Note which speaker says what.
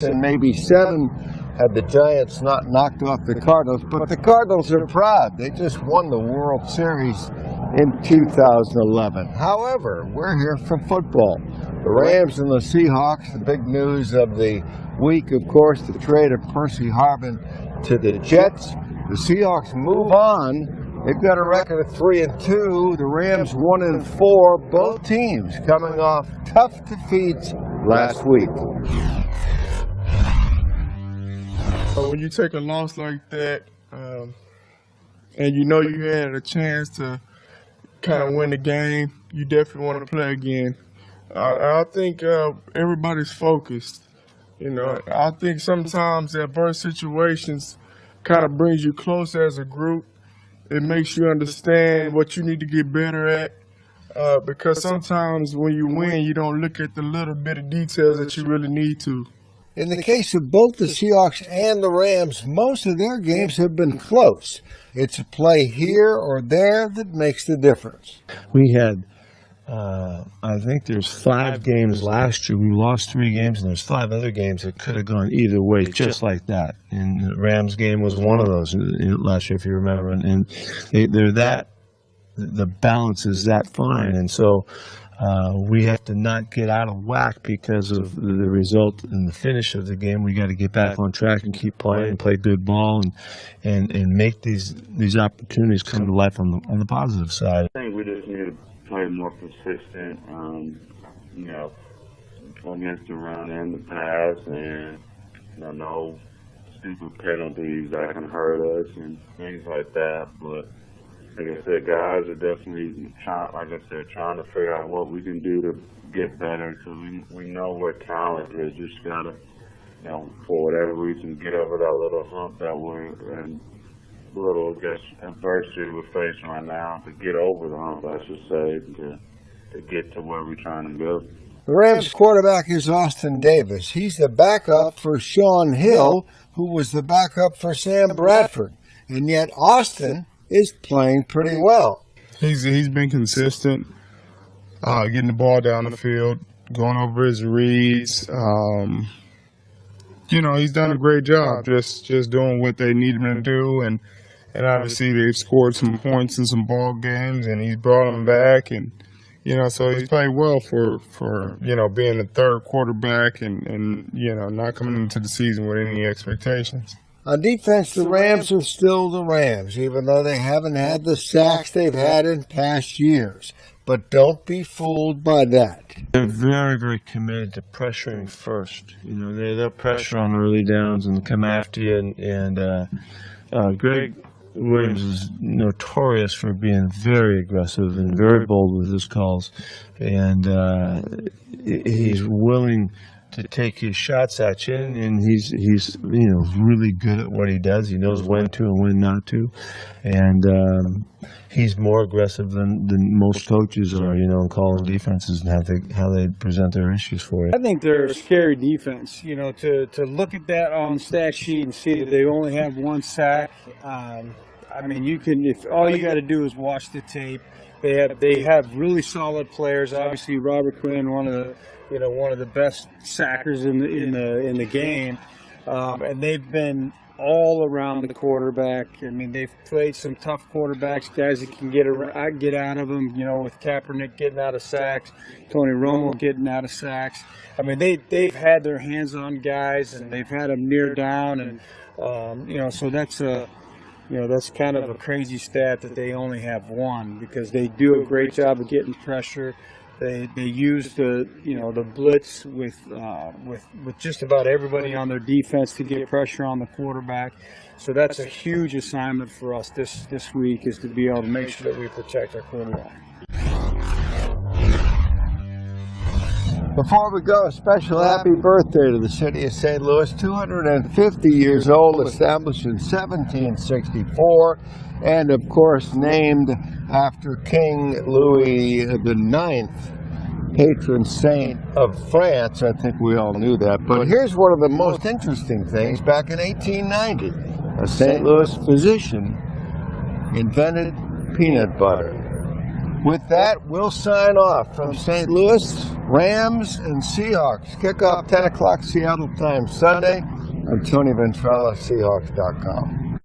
Speaker 1: and maybe 7 had the Giants not knocked off the Cardinals, but the Cardinals are proud. They just won the World Series in 2011. However, we're here for football. The Rams and the Seahawks, the big news of the week, of course, the trade of Percy Harvin to the Jets. The Seahawks move on. They've got a record of 3-2. The Rams 1-4. Both teams coming off tough defeats last week.
Speaker 2: When you take a loss like that, and you know you had a chance to kind of win the game, you definitely want to play again. I think everybody's focused. You know, I think sometimes adverse situations kind of brings you closer as a group. It makes you understand what you need to get better at. Because sometimes when you win, you don't look at the little bit of details that you really need to.
Speaker 1: In the case of both the Seahawks and the Rams, most of their games have been close. It's a play here or there that makes the difference.
Speaker 3: We had, I think there's 5 games last year. We lost 3 games, and there's 5 other games that could have gone either way, just like that. And the Rams game was one of those last year, if you remember. And the balance is that fine. And so we have to not get out of whack because of the result and the finish of the game. We got to get back on track and keep playing, play good ball, and make these opportunities come to life on the positive side.
Speaker 4: I think we just need to play more consistent, against the run and the pass, and no stupid penalties that can hurt us and things like that. But like I said, guys are definitely trying to figure out what we can do to get better, because we know we're talented. Just gotta, for whatever reason, get over that little hump that we're in, little adversity we're facing right now. To get over the hump, I should say, to get to where we're trying to go.
Speaker 1: The Rams quarterback is Austin Davis. He's the backup for Sean Hill, who was the backup for Sam Bradford, and yet Austin is playing pretty well.
Speaker 2: He's been consistent, getting the ball down the field, going over his reads. He's done a great job just doing what they need him to do, and obviously they've scored some points in some ball games, and he's brought them back, and so he's played well for being the third quarterback and not coming into the season with any expectations.
Speaker 1: On defense, the Rams are still the Rams, even though they haven't had the sacks they've had in past years. But don't be fooled by that.
Speaker 3: They're very, very committed to pressuring first. They'll pressure on early downs and come after you. And Greg Williams is notorious for being very aggressive and very bold with his calls. And he's willing to take his shots at you, and he's really good at what he does. He knows when to and when not to, and he's more aggressive than most coaches are, in calling defenses and how they present their issues for you.
Speaker 5: I think they're a scary defense. To look at that on the stat sheet and see that they only have 1 sack. If all you got to do is watch the tape. They have really solid players. Obviously, Robert Quinn, one of the best sackers in the game, and they've been all around the quarterback. They've played some tough quarterbacks, guys that can get out of them. With Kaepernick getting out of sacks, Tony Romo getting out of sacks. They've had their hands on guys, and they've had them near down, and so that's kind of a crazy stat that they only have 1, because they do a great job of getting pressure. They use the blitz with just about everybody on their defense to get pressure on the quarterback. So that's a huge assignment for us this week, is to be able to make sure that we protect our quarterback.
Speaker 1: Before we go, a special happy birthday to the city of St. Louis, 250 years old, established in 1764, and of course named after King Louis IX, patron saint of France. I think we all knew that. But here's one of the most interesting things. Back in 1890, a St. Louis physician invented peanut butter. With that, we'll sign off from St. Louis, Rams and Seahawks. Kickoff 10 o'clock Seattle time Sunday. I'm Tony Ventrella, Seahawks.com.